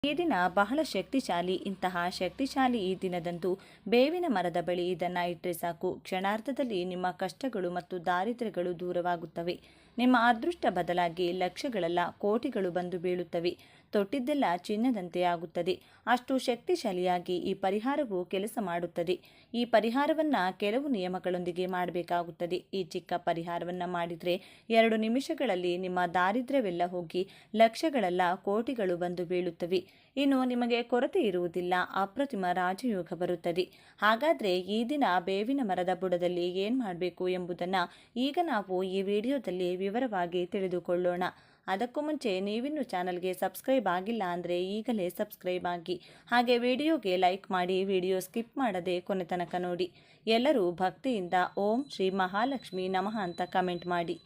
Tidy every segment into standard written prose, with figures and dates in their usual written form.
ಈ ದಿನ ಬಹಳ ಶಕ್ತಿಶಾಲಿ. ಇಂತಹ ಶಕ್ತಿಶಾಲಿ ಈ ದಿನದಂದು ಬೇವಿನ ಮರದ ಬಳಿ ಇದನ್ನು ಇಟ್ಟರೆ ಸಾಕು, ಕ್ಷಣಾರ್ಧದಲ್ಲಿ ನಿಮ್ಮ ಕಷ್ಟಗಳು ಮತ್ತು ದಾರಿದ್ರ್ಯಗಳು ದೂರವಾಗುತ್ತವೆ. ನಿಮ್ಮ ಅದೃಷ್ಟ ಬದಲಾಗಿ ಲಕ್ಷಗಳಲ್ಲ ಕೋಟಿಗಳು ಬಂದು ಬೀಳುತ್ತವೆ. ತೊಟ್ಟಿದ್ದೆಲ್ಲ ಚಿನ್ನದಂತೆ ಆಗುತ್ತದೆ. ಅಷ್ಟು ಶಕ್ತಿಶಾಲಿಯಾಗಿ ಈ ಪರಿಹಾರವು ಕೆಲಸ ಮಾಡುತ್ತದೆ. ಈ ಪರಿಹಾರವನ್ನು ಕೆಲವು ನಿಯಮಗಳೊಂದಿಗೆ ಮಾಡಬೇಕಾಗುತ್ತದೆ. ಈ ಚಿಕ್ಕ ಪರಿಹಾರವನ್ನು ಮಾಡಿದರೆ 2 ನಿಮಿಷಗಳಲ್ಲಿ ನಿಮ್ಮ ದಾರಿದ್ರ್ಯವೆಲ್ಲ ಹೋಗಿ ಲಕ್ಷಗಳಲ್ಲ ಕೋಟಿಗಳು ಬಂದು ಬೀಳುತ್ತವೆ. ಇನ್ನು ನಿಮಗೆ ಕೊರತೆ ಇರುವುದಿಲ್ಲ, ಅಪ್ರತಿಮ ರಾಜಯೋಗ ಬರುತ್ತದೆ. ಹಾಗಾದರೆ ಈ ದಿನ ಬೇವಿನ ಮರದ ಬುಡದಲ್ಲಿ ಏನು ಮಾಡಬೇಕು ಎಂಬುದನ್ನು ಈಗ ನಾವು ಈ ವಿಡಿಯೋದಲ್ಲಿ ವಿವರವಾಗಿ ತಿಳಿದುಕೊಳ್ಳೋಣ. ಅದಕ್ಕೂ ಮುಂಚೆ ನೀವಿನ್ನೂ ಚಾನಲ್ಗೆ ಸಬ್ಸ್ಕ್ರೈಬ್ ಆಗಿಲ್ಲ ಅಂದರೆ ಈಗಲೇ ಸಬ್ಸ್ಕ್ರೈಬ್ ಆಗಿ, ಹಾಗೆ ವಿಡಿಯೋಗೆ ಲೈಕ್ ಮಾಡಿ, ವಿಡಿಯೋ ಸ್ಕಿಪ್ ಮಾಡದೆ ಕೊನೆ ತನಕ ನೋಡಿ. ಎಲ್ಲರೂ ಭಕ್ತಿಯಿಂದ ಓಂ ಶ್ರೀ ಮಹಾಲಕ್ಷ್ಮಿ ನಮಃ ಅಂತ ಕಮೆಂಟ್ ಮಾಡಿ.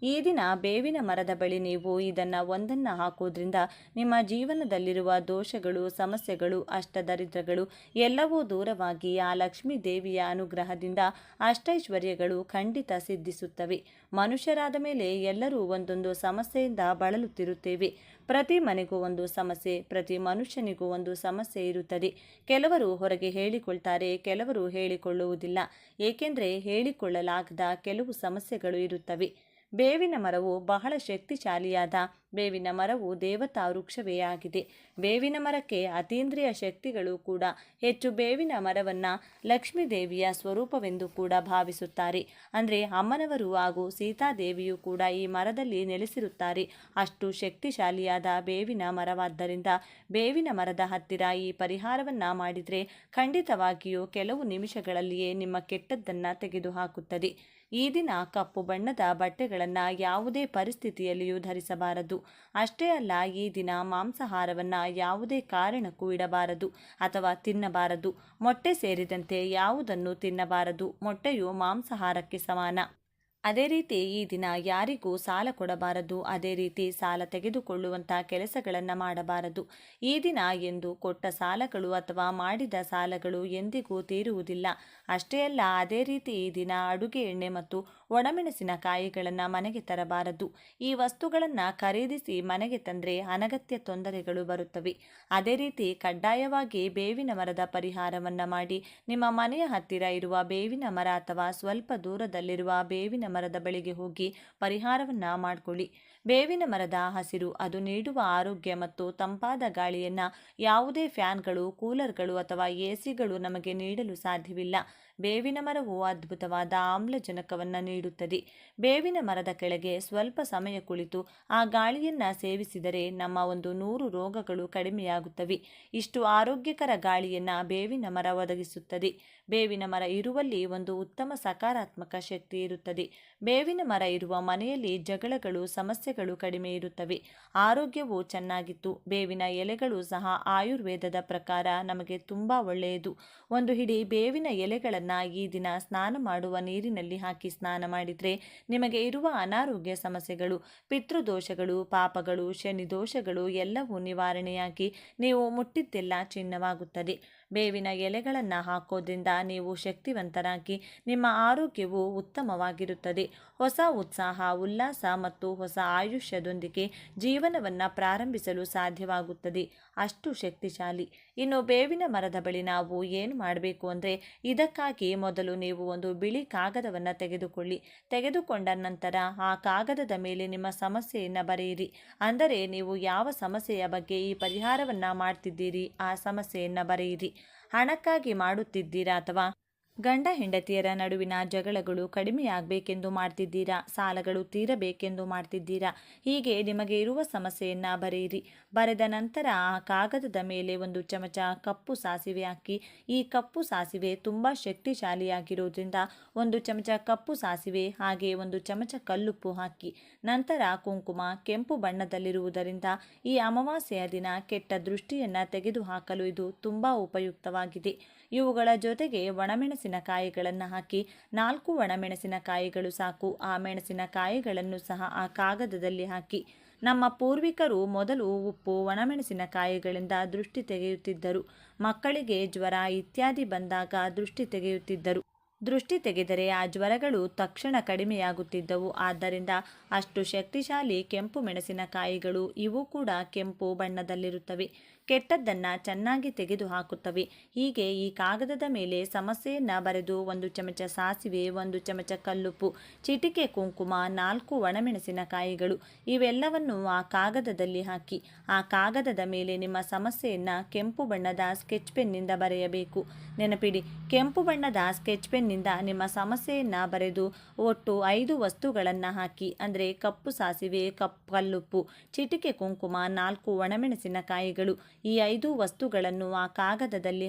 ಈ ದಿನ ಬೇವಿನ ಮರದ ಬಳಿ ನೀವು ಇದನ್ನು ಒಂದನ್ನು ಹಾಕೋದ್ರಿಂದ ನಿಮ್ಮ ಜೀವನದಲ್ಲಿರುವ ದೋಷಗಳು, ಸಮಸ್ಯೆಗಳು, ಅಷ್ಟದರಿದ್ರಗಳು ಎಲ್ಲವೂ ದೂರವಾಗಿ ಆ ಲಕ್ಷ್ಮೀ ದೇವಿಯ ಅನುಗ್ರಹದಿಂದ ಅಷ್ಟೈಶ್ವರ್ಯಗಳು ಖಂಡಿತ ಸಿದ್ಧಿಸುತ್ತವೆ. ಮನುಷ್ಯರಾದ ಮೇಲೆ ಎಲ್ಲರೂ ಒಂದೊಂದು ಸಮಸ್ಯೆಯಿಂದ ಬಳಲುತ್ತಿರುತ್ತೇವೆ. ಪ್ರತಿ ಮನೆಗೂ ಒಂದು ಸಮಸ್ಯೆ, ಪ್ರತಿ ಮನುಷ್ಯನಿಗೂ ಒಂದು ಸಮಸ್ಯೆ ಇರುತ್ತದೆ. ಕೆಲವರು ಹೊರಗೆ ಹೇಳಿಕೊಳ್ತಾರೆ, ಕೆಲವರು ಹೇಳಿಕೊಳ್ಳುವುದಿಲ್ಲ. ಏಕೆಂದರೆ ಹೇಳಿಕೊಳ್ಳಲಾಗದ ಕೆಲವು ಸಮಸ್ಯೆಗಳು ಇರುತ್ತವೆ. ಬೇವಿನ ಮರವು ಬಹಳ ಶಕ್ತಿಶಾಲಿಯಾದ ಬೇವಿನ ಮರವು ದೇವತಾ ವೃಕ್ಷವೇ ಆಗಿದೆ. ಬೇವಿನ ಮರಕ್ಕೆ ಅತೀಂದ್ರಿಯ ಶಕ್ತಿಗಳು ಕೂಡ ಹೆಚ್ಚು. ಬೇವಿನ ಮರವನ್ನು ಲಕ್ಷ್ಮೀ ದೇವಿಯ ಸ್ವರೂಪವೆಂದು ಕೂಡ ಭಾವಿಸುತ್ತಾರೆ. ಅಂದರೆ ಅಮ್ಮನವರು ಹಾಗೂ ಸೀತಾದೇವಿಯು ಕೂಡ ಈ ಮರದಲ್ಲಿ ನೆಲೆಸಿರುತ್ತಾರೆ. ಅಷ್ಟು ಶಕ್ತಿಶಾಲಿಯಾದ ಬೇವಿನ ಮರವಾದ್ದರಿಂದ ಬೇವಿನ ಮರದ ಹತ್ತಿರ ಈ ಪರಿಹಾರವನ್ನು ಮಾಡಿದರೆ ಖಂಡಿತವಾಗಿಯೂ ಕೆಲವು ನಿಮಿಷಗಳಲ್ಲಿಯೇ ನಿಮ್ಮ ಕೆಟ್ಟದ್ದನ್ನು ತೆಗೆದುಹಾಕುತ್ತದೆ. ಈ ದಿನ ಕಪ್ಪು ಬಣ್ಣದ ಬಟ್ಟೆಗಳನ್ನು ಯಾವುದೇ ಪರಿಸ್ಥಿತಿಯಲ್ಲಿಯೂ ಧರಿಸಬಾರದು. ಅಷ್ಟೇ ಅಲ್ಲ, ಈ ದಿನ ಮಾಂಸಾಹಾರವನ್ನು ಯಾವುದೇ ಕಾರಣಕ್ಕೂ ಇಡಬಾರದು ಅಥವಾ ತಿನ್ನಬಾರದು. ಮೊಟ್ಟೆ ಸೇರಿದಂತೆ ಯಾವುದನ್ನು ತಿನ್ನಬಾರದು. ಮೊಟ್ಟೆಯು ಮಾಂಸಾಹಾರಕ್ಕೆ ಸಮಾನ. ಅದೇ ರೀತಿ ಈ ದಿನ ಯಾರಿಗೂ ಸಾಲ ಕೊಡಬಾರದು. ಅದೇ ರೀತಿ ಸಾಲ ತೆಗೆದುಕೊಳ್ಳುವಂಥ ಕೆಲಸಗಳನ್ನು ಮಾಡಬಾರದು. ಈ ದಿನ ಎಂದು ಕೊಟ್ಟ ಸಾಲಗಳು ಅಥವಾ ಮಾಡಿದ ಸಾಲಗಳು ಎಂದಿಗೂ ತೀರುವುದಿಲ್ಲ. ಅಷ್ಟೇ ಅಲ್ಲ, ಅದೇ ರೀತಿ ಈ ದಿನ ಅಡುಗೆ ಎಣ್ಣೆ ಮತ್ತು ಒಣಮೆಣಸಿನಕಾಯಿಗಳನ್ನು ಮನೆಗೆ ತರಬಾರದು. ಈ ವಸ್ತುಗಳನ್ನು ಖರೀದಿಸಿ ಮನೆಗೆ ತಂದರೆ ಅನಗತ್ಯ ತೊಂದರೆಗಳು ಬರುತ್ತವೆ. ಅದೇ ರೀತಿ ಕಡ್ಡಾಯವಾಗಿ ಬೇವಿನ ಮರದ ಪರಿಹಾರವನ್ನು ಮಾಡಿ ನಿಮ್ಮ ಮನೆಯ ಹತ್ತಿರ ಇರುವ ಬೇವಿನ ಮರ ಅಥವಾ ಸ್ವಲ್ಪ ದೂರದಲ್ಲಿರುವ ಬೇವಿನ ಮರದ ಬಳಿಗೆ ಹೋಗಿ ಪರಿಹಾರವನ್ನು ಮಾಡಿಕೊಳ್ಳಿ. ಬೇವಿನ ಮರದ ಹಸಿರು ಅದು ನೀಡುವ ಆರೋಗ್ಯ ಮತ್ತು ತಂಪಾದ ಗಾಳಿಯನ್ನು ಯಾವುದೇ ಫ್ಯಾನ್ಗಳು, ಕೂಲರ್ಗಳು ಅಥವಾ ಎಸಿಗಳು ನಮಗೆ ನೀಡಲು ಸಾಧ್ಯವಿಲ್ಲ. ಬೇವಿನ ಮರವು ಅದ್ಭುತವಾದ ಆಮ್ಲಜನಕವನ್ನು ನೀಡುತ್ತದೆ. ಬೇವಿನ ಮರದ ಕೆಳಗೆ ಸ್ವಲ್ಪ ಸಮಯ ಕುಳಿತು ಆ ಗಾಳಿಯನ್ನು ಸೇವಿಸಿದರೆ ನಮ್ಮ 100 ರೋಗಗಳು ಕಡಿಮೆಯಾಗುತ್ತವೆ. ಇಷ್ಟು ಆರೋಗ್ಯಕರ ಗಾಳಿಯನ್ನು ಬೇವಿನ ಮರ ಒದಗಿಸುತ್ತದೆ. ಬೇವಿನ ಮರ ಇರುವಲ್ಲಿ ಒಂದು ಉತ್ತಮ ಸಕಾರಾತ್ಮಕ ಶಕ್ತಿ ಇರುತ್ತದೆ. ಬೇವಿನ ಮರ ಇರುವ ಮನೆಯಲ್ಲಿ ಜಗಳಗಳು, ಸಮಸ್ಯೆಗಳು ಕಡಿಮೆ ಇರುತ್ತವೆ. ಆರೋಗ್ಯವು ಚೆನ್ನಾಗಿತ್ತು. ಬೇವಿನ ಎಲೆಗಳು ಸಹ ಆಯುರ್ವೇದದ ಪ್ರಕಾರ ನಮಗೆ ತುಂಬ ಒಳ್ಳೆಯದು. ಒಂದು ಹಿಡಿ ಬೇವಿನ ಎಲೆಗಳನ್ನು ಈ ದಿನ ಸ್ನಾನ ಮಾಡುವ ನೀರಿನಲ್ಲಿ ಹಾಕಿ ಸ್ನಾನ ಮಾಡಿದರೆ ನಿಮಗೆ ಇರುವ ಅನಾರೋಗ್ಯ ಸಮಸ್ಯೆಗಳು, ಪಿತೃದೋಷಗಳು, ಪಾಪಗಳು, ಶನಿ ದೋಷಗಳು ಎಲ್ಲವೂ ನಿವಾರಣೆಯಾಗಿ ನೀವು ಮುಟ್ಟಿದ್ದೆಲ್ಲ ಚಿನ್ನವಾಗುತ್ತದೆ. ಬೇವಿನ ಎಲೆಗಳನ್ನು ಹಾಕೋದ್ರಿಂದ ನೀವು ಶಕ್ತಿವಂತರಾಗಿ ನಿಮ್ಮ ಆರೋಗ್ಯವು ಉತ್ತಮವಾಗಿರುತ್ತದೆ. ಹೊಸ ಉತ್ಸಾಹ, ಉಲ್ಲಾಸ ಮತ್ತು ಹೊಸ ಆಯುಷ್ಯದೊಂದಿಗೆ ಜೀವನವನ್ನು ಪ್ರಾರಂಭಿಸಲು ಸಾಧ್ಯವಾಗುತ್ತದೆ. ಅಷ್ಟು ಶಕ್ತಿಶಾಲಿ. ಇನ್ನು ಬೇವಿನ ಮರದ ಬಳಿ ನಾವು ಏನು ಮಾಡಬೇಕು ಅಂದರೆ, ಇದಕ್ಕಾಗಿ ಮೊದಲು ನೀವು ಒಂದು ಬಿಳಿ ಕಾಗದವನ್ನು ತೆಗೆದುಕೊಂಡ ನಂತರ ಆ ಕಾಗದದ ಮೇಲೆ ನಿಮ್ಮ ಸಮಸ್ಯೆಯನ್ನು ಬರೆಯಿರಿ. ಅಂದರೆ ನೀವು ಯಾವ ಸಮಸ್ಯೆಯ ಬಗ್ಗೆ ಈ ಪರಿಹಾರವನ್ನು ಮಾಡ್ತಿದ್ದೀರಿ ಆ ಸಮಸ್ಯೆಯನ್ನು ಬರೆಯಿರಿ. ಹಣಕ್ಕಾಗಿ ಮಾಡುತ್ತಿದ್ದೀರಾ ಅಥವಾ ಗಂಡ ಹೆಂಡತಿಯರ ನಡುವಿನ ಜಗಳಗಳು ಕಡಿಮೆಯಾಗಬೇಕೆಂದು ಮಾಡ್ತಿದ್ದೀರಾ, ಸಾಲಗಳು ತೀರಬೇಕೆಂದು ಮಾಡ್ತಿದ್ದೀರಾ, ಹೀಗೆ ನಿಮಗೆ ಇರುವ ಸಮಸ್ಯೆಯನ್ನು ಬರೆಯಿರಿ. ಬರೆದ ನಂತರ ಆ ಕಾಗದದ ಮೇಲೆ 1 ಚಮಚ ಕಪ್ಪು ಸಾಸಿವೆ ಹಾಕಿ. ಈ ಕಪ್ಪು ಸಾಸಿವೆ ತುಂಬ ಶಕ್ತಿಶಾಲಿಯಾಗಿರೋದ್ರಿಂದ 1 ಚಮಚ ಕಪ್ಪು ಸಾಸಿವೆ, ಹಾಗೆ 1 ಚಮಚ ಕಲ್ಲುಪ್ಪು ಹಾಕಿ. ನಂತರ ಕುಂಕುಮ ಕೆಂಪು ಬಣ್ಣದಲ್ಲಿರುವುದರಿಂದ ಈ ಅಮಾವಾಸ್ಯೆಯ ದಿನ ಕೆಟ್ಟ ದೃಷ್ಟಿಯನ್ನು ತೆಗೆದುಹಾಕಲು ಇದು ತುಂಬ ಉಪಯುಕ್ತವಾಗಿದೆ. ಇವುಗಳ ಜೊತೆಗೆ ಒಣಮೆಣಸಿನಕಾಯಿಗಳನ್ನು ಹಾಕಿ. 4 ಒಣಮೆಣಸಿನಕಾಯಿಗಳು ಸಾಕು. ಆ ಮೆಣಸಿನಕಾಯಿಗಳನ್ನು ಸಹ ಆ ಕಾಗದದಲ್ಲಿ ಹಾಕಿ. ನಮ್ಮ ಪೂರ್ವಿಕರು ಮೊದಲು ಉಪ್ಪು, ಒಣಮೆಣಸಿನಕಾಯಿಗಳಿಂದ ದೃಷ್ಟಿ ತೆಗೆಯುತ್ತಿದ್ದರು. ಮಕ್ಕಳಿಗೆ ಜ್ವರ ಇತ್ಯಾದಿ ಬಂದಾಗ ದೃಷ್ಟಿ ತೆಗೆಯುತ್ತಿದ್ದರು. ದೃಷ್ಟಿ ತೆಗೆದರೆ ಆ ಜ್ವರಗಳು ತಕ್ಷಣ ಕಡಿಮೆಯಾಗುತ್ತಿದ್ದವು. ಆದ್ದರಿಂದ ಅಷ್ಟು ಶಕ್ತಿಶಾಲಿ ಕೆಂಪು ಮೆಣಸಿನಕಾಯಿಗಳು. ಇವು ಕೂಡ ಕೆಂಪು ಬಣ್ಣದಲ್ಲಿರುತ್ತವೆ. ಕೆಟ್ಟದ್ದನ್ನು ಚೆನ್ನಾಗಿ ತೆಗೆದುಹಾಕುತ್ತವೆ. ಹೀಗೆ ಈ ಕಾಗದದ ಮೇಲೆ ಸಮಸ್ಯೆಯನ್ನು ಬರೆದು 1 ಚಮಚ ಸಾಸಿವೆ, 1 ಚಮಚ ಕಲ್ಲುಪ್ಪು, ಚಿಟಿಕೆ ಕುಂಕುಮ, 4 ಒಣಮೆಣಸಿನಕಾಯಿಗಳು ಇವೆಲ್ಲವನ್ನು ಆ ಕಾಗದದಲ್ಲಿ ಹಾಕಿ ಆ ಕಾಗದದ ಮೇಲೆ ನಿಮ್ಮ ಸಮಸ್ಯೆಯನ್ನು ಕೆಂಪು ಬಣ್ಣದ ಸ್ಕೆಚ್ ಪೆನ್ನಿಂದ ಬರೆಯಬೇಕು. ನೆನಪಿಡಿ, ಕೆಂಪು ಬಣ್ಣದ ಸ್ಕೆಚ್ ಪೆನ್ನಿಂದ ನಿಮ್ಮ ಸಮಸ್ಯೆಯನ್ನು ಬರೆದು ಒಟ್ಟು 5 ವಸ್ತುಗಳನ್ನು ಹಾಕಿ. ಅಂದರೆ ಕಪ್ಪು ಸಾಸಿವೆ, ಕಲ್ಲುಪ್ಪು, ಚಿಟಿಕೆ ಕುಂಕುಮ, 4 ಒಣಮೆಣಸಿನಕಾಯಿಗಳು ಈ 5 ವಸ್ತುಗಳನ್ನು ಆ ಕಾಗದದಲ್ಲಿ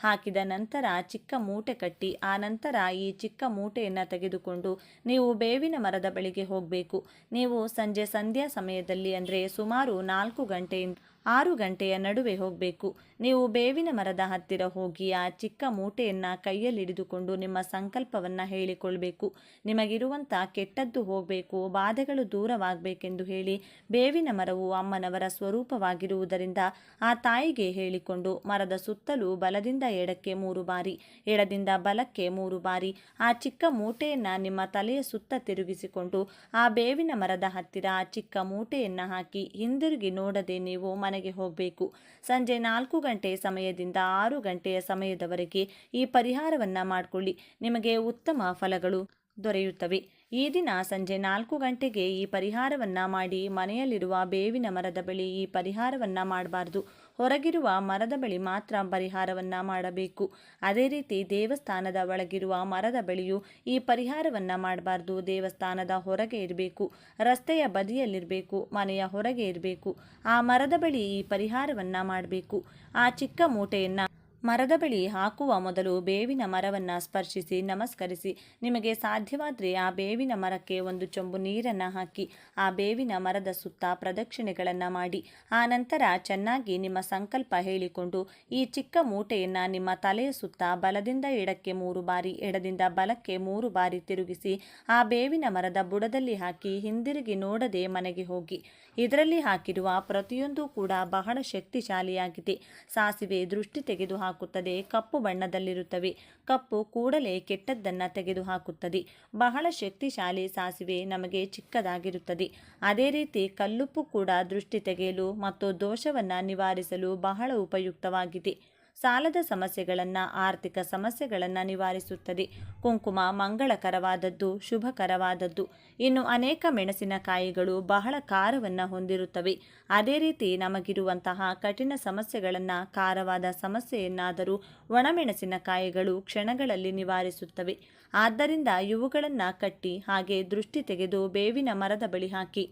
ಹಾಕಿದ ನಂತರ ಚಿಕ್ಕ ಮೂಟೆ ಕಟ್ಟಿ ಆ ನಂತರ ಈ ಚಿಕ್ಕ ಮೂಟೆಯನ್ನು ತೆಗೆದುಕೊಂಡು ನೀವು ಬೇವಿನ ಮರದ ಬಳಿಗೆ ಹೋಗಬೇಕು. ನೀವು ಸಂಧ್ಯಾ ಸಮಯದಲ್ಲಿ ಅಂದರೆ ಸುಮಾರು 4 ಗಂಟೆಯಿಂದ 6 ಗಂಟೆಯ ನಡುವೆ ಹೋಗಬೇಕು. ನೀವು ಬೇವಿನ ಮರದ ಹತ್ತಿರ ಹೋಗಿ ಆ ಚಿಕ್ಕ ಮೂಟೆಯನ್ನು ಕೈಯಲ್ಲಿ ಹಿಡಿದುಕೊಂಡು ನಿಮ್ಮ ಸಂಕಲ್ಪವನ್ನು ಹೇಳಿಕೊಳ್ಬೇಕು. ನಿಮಗಿರುವಂಥ ಕೆಟ್ಟದ್ದು ಹೋಗಬೇಕು, ಬಾಧೆಗಳು ದೂರವಾಗಬೇಕೆಂದು ಹೇಳಿ ಬೇವಿನ ಮರವು ಅಮ್ಮನವರ ಸ್ವರೂಪವಾಗಿರುವುದರಿಂದ ಆ ತಾಯಿಗೆ ಹೇಳಿಕೊಂಡು ಮರದ ಸುತ್ತಲೂ ಬಲದಿಂದ ಎಡಕ್ಕೆ 3 ಬಾರಿ, ಎಡದಿಂದ ಬಲಕ್ಕೆ 3 ಬಾರಿ ಆ ಚಿಕ್ಕ ಮೂಟೆಯನ್ನು ನಿಮ್ಮ ತಲೆಯ ಸುತ್ತ ತಿರುಗಿಸಿಕೊಂಡು ಆ ಬೇವಿನ ಮರದ ಹತ್ತಿರ ಆ ಚಿಕ್ಕ ಮೂಟೆಯನ್ನು ಹಾಕಿ ಹಿಂದಿರುಗಿ ನೋಡದೆ ನೀವು ಮನೆಗೆ ಹೋಗಬೇಕು. ಸಂಜೆ 4 ಗಂಟೆ ಸಮಯದಿಂದ 6 ಗಂಟೆಯ ಸಮಯದವರೆಗೆ ಈ ಪರಿಹಾರವನ್ನು ಮಾಡಿಕೊಳ್ಳಿ. ನಿಮಗೆ ಉತ್ತಮ ಫಲಗಳು ದೊರೆಯುತ್ತವೆ. ಈ ದಿನ ಸಂಜೆ 4 ಗಂಟೆಗೆ ಈ ಪರಿಹಾರವನ್ನು ಮಾಡಿ ಮನೆಯಲ್ಲಿರುವ ಬೇವಿನ ಮರದ ಬಳಿ ಈ ಪರಿಹಾರವನ್ನು ಮಾಡಬಾರ್ದು. ಹೊರಗಿರುವ ಮರದ ಬಳಿ ಮಾತ್ರ ಪರಿಹಾರವನ್ನು ಮಾಡಬೇಕು. ಅದೇ ರೀತಿ ದೇವಸ್ಥಾನದ ಒಳಗಿರುವ ಮರದ ಬಳಿಯೂ ಈ ಪರಿಹಾರವನ್ನು ಮಾಡಬಾರ್ದು. ದೇವಸ್ಥಾನದ ಹೊರಗೆ ಇರಬೇಕು, ರಸ್ತೆಯ ಬದಿಯಲ್ಲಿರಬೇಕು, ಮನೆಯ ಹೊರಗೆ ಇರಬೇಕು. ಆ ಮರದ ಬಳಿ ಈ ಪರಿಹಾರವನ್ನು ಮಾಡಬೇಕು. ಆ ಚಿಕ್ಕ ಮೂಟೆಯನ್ನು ಮರದ ಬಳಿ ಹಾಕುವ ಮೊದಲು ಬೇವಿನ ಮರವನ್ನು ಸ್ಪರ್ಶಿಸಿ ನಮಸ್ಕರಿಸಿ. ನಿಮಗೆ ಸಾಧ್ಯವಾದರೆ ಆ ಬೇವಿನ ಮರಕ್ಕೆ 1 ಚೊಂಬು ನೀರನ್ನು ಹಾಕಿ ಆ ಬೇವಿನ ಮರದ ಸುತ್ತ ಪ್ರದಕ್ಷಿಣೆಗಳನ್ನು ಮಾಡಿ ಆ ನಂತರ ಚೆನ್ನಾಗಿ ನಿಮ್ಮ ಸಂಕಲ್ಪ ಹೇಳಿಕೊಂಡು ಈ ಚಿಕ್ಕ ಮೂಟೆಯನ್ನು ನಿಮ್ಮ ತಲೆಯ ಸುತ್ತ ಬಲದಿಂದ ಎಡಕ್ಕೆ 3 ಬಾರಿ, ಎಡದಿಂದ ಬಲಕ್ಕೆ 3 ಬಾರಿ ತಿರುಗಿಸಿ ಆ ಬೇವಿನ ಮರದ ಬುಡದಲ್ಲಿ ಹಾಕಿ ಹಿಂದಿರುಗಿ ನೋಡದೆ ಮನೆಗೆ ಹೋಗಿ. ಇದರಲ್ಲಿ ಹಾಕಿರುವ ಪ್ರತಿಯೊಂದು ಕೂಡ ಬಹಳ ಶಕ್ತಿಶಾಲಿಯಾಗಿದೆ. ಸಾಸಿವೆ ದೃಷ್ಟಿ ತೆಗೆದುಹಾಕುತ್ತದೆ. ಕಪ್ಪು ಬಣ್ಣದಲ್ಲಿರುತ್ತವೆ. ಕಪ್ಪು ಕೂಡಲೇ ಕೆಟ್ಟದ್ದನ್ನು ತೆಗೆದುಹಾಕುತ್ತದೆ. ಬಹಳ ಶಕ್ತಿಶಾಲಿ ಸಾಸಿವೆ ನಮಗೆ ಚಿಕ್ಕದಾಗಿರುತ್ತದೆ. ಅದೇ ರೀತಿ ಕಲ್ಲುಪ್ಪು ಕೂಡ ದೃಷ್ಟಿ ತೆಗೆಯಲು ಮತ್ತು ದೋಷವನ್ನು ನಿವಾರಿಸಲು ಬಹಳ ಉಪಯುಕ್ತವಾಗಿದೆ. ಸಾಲದ ಸಮಸ್ಯೆಗಳನ್ನು, ಆರ್ಥಿಕ ಸಮಸ್ಯೆಗಳನ್ನು ನಿವಾರಿಸುತ್ತದೆ. ಕುಂಕುಮ ಮಂಗಳಕರವಾದದ್ದು, ಶುಭಕರವಾದದ್ದು. ಇನ್ನು ಅನೇಕ ಮೆಣಸಿನಕಾಯಿಗಳು ಬಹಳ ಖಾರವನ್ನು ಹೊಂದಿರುತ್ತವೆ. ಅದೇ ರೀತಿ ನಮಗಿರುವಂತಹ ಕಠಿಣ ಸಮಸ್ಯೆಗಳನ್ನು, ಖಾರವಾದ ಸಮಸ್ಯೆಯನ್ನಾದರೂ ಒಣಮೆಣಸಿನಕಾಯಿಗಳು ಕ್ಷಣಗಳಲ್ಲಿ ನಿವಾರಿಸುತ್ತವೆ. ಆದ್ದರಿಂದ ಇವುಗಳನ್ನು ಕಟ್ಟಿ ಹಾಗೆ ದೃಷ್ಟಿ ತೆಗೆದು ಬೇವಿನ ಮರದ ಬಳಿ ಹಾಕಿ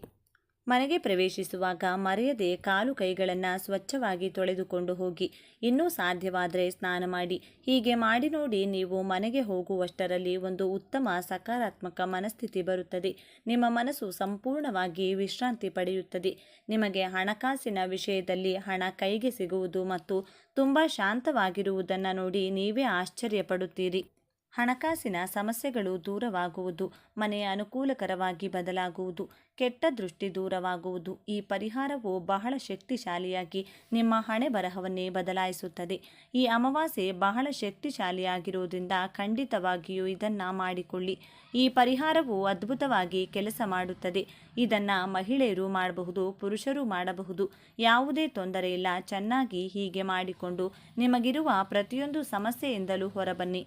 ಮನೆಗೆ ಪ್ರವೇಶಿಸುವಾಗ ಮರೆಯದೆ ಕಾಲು ಕೈಗಳನ್ನು ಸ್ವಚ್ಛವಾಗಿ ತೊಳೆದುಕೊಂಡು ಹೋಗಿ. ಇನ್ನೂ ಸಾಧ್ಯವಾದರೆ ಸ್ನಾನ ಮಾಡಿ. ಹೀಗೆ ಮಾಡಿ ನೋಡಿ. ನೀವು ಮನೆಗೆ ಹೋಗುವಷ್ಟರಲ್ಲಿ ಒಂದು ಉತ್ತಮ ಸಕಾರಾತ್ಮಕ ಮನಸ್ಥಿತಿ ಬರುತ್ತದೆ. ನಿಮ್ಮ ಮನಸ್ಸು ಸಂಪೂರ್ಣವಾಗಿ ವಿಶ್ರಾಂತಿ ಪಡೆಯುತ್ತದೆ. ನಿಮಗೆ ಹಣಕಾಸಿನ ವಿಷಯದಲ್ಲಿ ಹಣ ಕೈಗೆ ಸಿಗುವುದು ಮತ್ತು ತುಂಬ ಶಾಂತವಾಗಿರುವುದನ್ನು ನೋಡಿ ನೀವೇ ಆಶ್ಚರ್ಯಪಡುತ್ತೀರಿ. ಹಣಕಾಸಿನ ಸಮಸ್ಯೆಗಳು ದೂರವಾಗುವುದು, ಮನೆ ಅನುಕೂಲಕರವಾಗಿ ಬದಲಾಗುವುದು, ಕೆಟ್ಟ ದೃಷ್ಟಿ ದೂರವಾಗುವುದು. ಈ ಪರಿಹಾರವು ಬಹಳ ಶಕ್ತಿಶಾಲಿಯಾಗಿ ನಿಮ್ಮ ಹಣೆ ಬರಹವನ್ನೇ ಬದಲಾಯಿಸುತ್ತದೆ. ಈ ಅಮಾವಾಸ್ಯೆ ಬಹಳ ಶಕ್ತಿಶಾಲಿಯಾಗಿರುವುದರಿಂದ ಖಂಡಿತವಾಗಿಯೂ ಇದನ್ನು ಮಾಡಿಕೊಳ್ಳಿ. ಈ ಪರಿಹಾರವು ಅದ್ಭುತವಾಗಿ ಕೆಲಸ ಮಾಡುತ್ತದೆ. ಇದನ್ನು ಮಹಿಳೆಯರು ಮಾಡಬಹುದು, ಪುರುಷರು ಮಾಡಬಹುದು. ಯಾವುದೇ ತೊಂದರೆ ಇಲ್ಲ. ಚೆನ್ನಾಗಿ ಹೀಗೆ ಮಾಡಿಕೊಂಡು ನಿಮಗಿರುವ ಪ್ರತಿಯೊಂದು ಸಮಸ್ಯೆಯಿಂದಲೂ ಹೊರಬನ್ನಿ.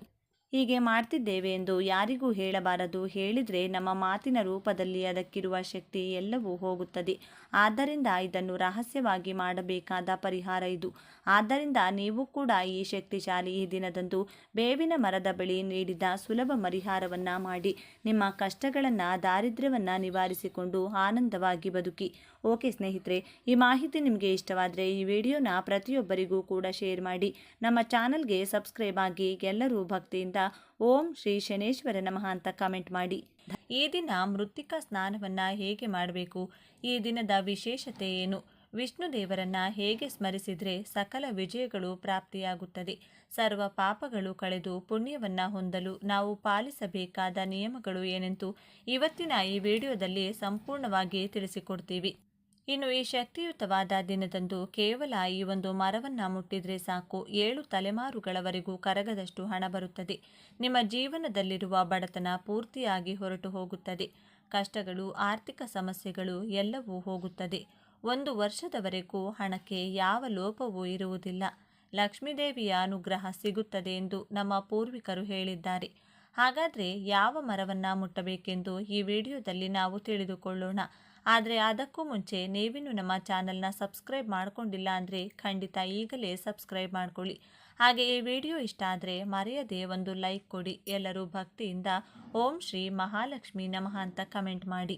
ಹೀಗೆ ಮಾಡ್ತಿದ್ದೇವೆ ಎಂದು ಯಾರಿಗೂ ಹೇಳಬಾರದು. ಹೇಳಿದರೆ ನಮ್ಮ ಮಾತಿನ ರೂಪದಲ್ಲಿ ಅದಕ್ಕಿರುವ ಶಕ್ತಿ ಎಲ್ಲವೂ ಹೋಗುತ್ತದೆ. ಆದ್ದರಿಂದ ಇದನ್ನು ರಹಸ್ಯವಾಗಿ ಮಾಡಬೇಕಾದ ಪರಿಹಾರ ಇದು. ಆದ್ದರಿಂದ ನೀವು ಕೂಡ ಈ ಶಕ್ತಿಶಾಲಿ ಈ ದಿನದಂದು ಬೇವಿನ ಮರದ ಬಳಿ ನೀಡಿದ ಸುಲಭ ಪರಿಹಾರವನ್ನು ಮಾಡಿ ನಿಮ್ಮ ಕಷ್ಟಗಳನ್ನು, ದಾರಿದ್ರ್ಯವನ್ನು ನಿವಾರಿಸಿಕೊಂಡು ಆನಂದವಾಗಿ ಬದುಕಿ. ಓಕೆ ಸ್ನೇಹಿತರೆ, ಈ ಮಾಹಿತಿ ನಿಮಗೆ ಇಷ್ಟವಾದರೆ ಈ ವಿಡಿಯೋನ ಪ್ರತಿಯೊಬ್ಬರಿಗೂ ಕೂಡ ಶೇರ್ ಮಾಡಿ. ನಮ್ಮ ಚಾನಲ್ಗೆ ಸಬ್ಸ್ಕ್ರೈಬ್ ಆಗಿ. ಎಲ್ಲರೂ ಭಕ್ತಿಯಿಂದ ಓಂ ಶ್ರೀ ಶನೇಶ್ವರ ನಮಃ ಅಂತ ಕಮೆಂಟ್ ಮಾಡಿ. ಈ ದಿನ ಮೃತ್ತಿಕಾ ಸ್ನಾನವನ್ನು ಹೇಗೆ ಮಾಡಬೇಕು? ಈ ದಿನದ ವಿಶೇಷತೆ ಏನು? ವಿಷ್ಣು ದೇವರನ್ನು ಹೇಗೆ ಸ್ಮರಿಸಿದರೆ ಸಕಲ ವಿಜಯಗಳು ಪ್ರಾಪ್ತಿಯಾಗುತ್ತದೆ? ಸರ್ವ ಪಾಪಗಳು ಕಳೆದು ಪುಣ್ಯವನ್ನು ಹೊಂದಲು ನಾವು ಪಾಲಿಸಬೇಕಾದ ನಿಯಮಗಳು ಏನೆಂದು ಇವತ್ತಿನ ಈ ವಿಡಿಯೋದಲ್ಲಿ ಸಂಪೂರ್ಣವಾಗಿ ತಿಳಿಸಿಕೊಡ್ತೀವಿ. ಇನ್ನು ಈ ಶಕ್ತಿಯುತವಾದ ದಿನದಂದು ಕೇವಲ ಈ ಒಂದು ಮರವನ್ನು ಮುಟ್ಟಿದರೆ ಸಾಕು, 7 ತಲೆಮಾರುಗಳವರೆಗೂ ಕರಗದಷ್ಟು ಹಣ ಬರುತ್ತದೆ. ನಿಮ್ಮ ಜೀವನದಲ್ಲಿರುವ ಬಡತನ ಪೂರ್ತಿಯಾಗಿ ಹೊರಟು ಹೋಗುತ್ತದೆ. ಕಷ್ಟಗಳು, ಆರ್ಥಿಕ ಸಮಸ್ಯೆಗಳು ಎಲ್ಲವೂ ಹೋಗುತ್ತದೆ. 1 ವರ್ಷದವರೆಗೂ ಹಣಕ್ಕೆ ಯಾವ ಲೋಪವೂ ಇರುವುದಿಲ್ಲ. ಲಕ್ಷ್ಮೀದೇವಿಯ ಅನುಗ್ರಹ ಸಿಗುತ್ತದೆ ಎಂದು ನಮ್ಮ ಪೂರ್ವಿಕರು ಹೇಳಿದ್ದಾರೆ. ಹಾಗಾದರೆ ಯಾವ ಮರವನ್ನು ಮುಟ್ಟಬೇಕೆಂದು ಈ ವಿಡಿಯೋದಲ್ಲಿ ನಾವು ತಿಳಿದುಕೊಳ್ಳೋಣ. ಆದರೆ ಅದಕ್ಕೂ ಮುಂಚೆ ನೀವಿನ್ನೂ ನಮ್ಮ ಚಾನಲ್ನ ಸಬ್ಸ್ಕ್ರೈಬ್ ಮಾಡಿಕೊಂಡಿಲ್ಲ ಅಂದರೆ ಖಂಡಿತ ಈಗಲೇ ಸಬ್ಸ್ಕ್ರೈಬ್ ಮಾಡ್ಕೊಳ್ಳಿ. ಹಾಗೆ ಈ ವಿಡಿಯೋ ಇಷ್ಟ ಆದರೆ ಮರೆಯದೆ ಒಂದು ಲೈಕ್ ಕೊಡಿ. ಎಲ್ಲರೂ ಭಕ್ತಿಯಿಂದ ಓಂ ಶ್ರೀ ಮಹಾಲಕ್ಷ್ಮಿ ನಮಃ ಅಂತ ಕಮೆಂಟ್ ಮಾಡಿ.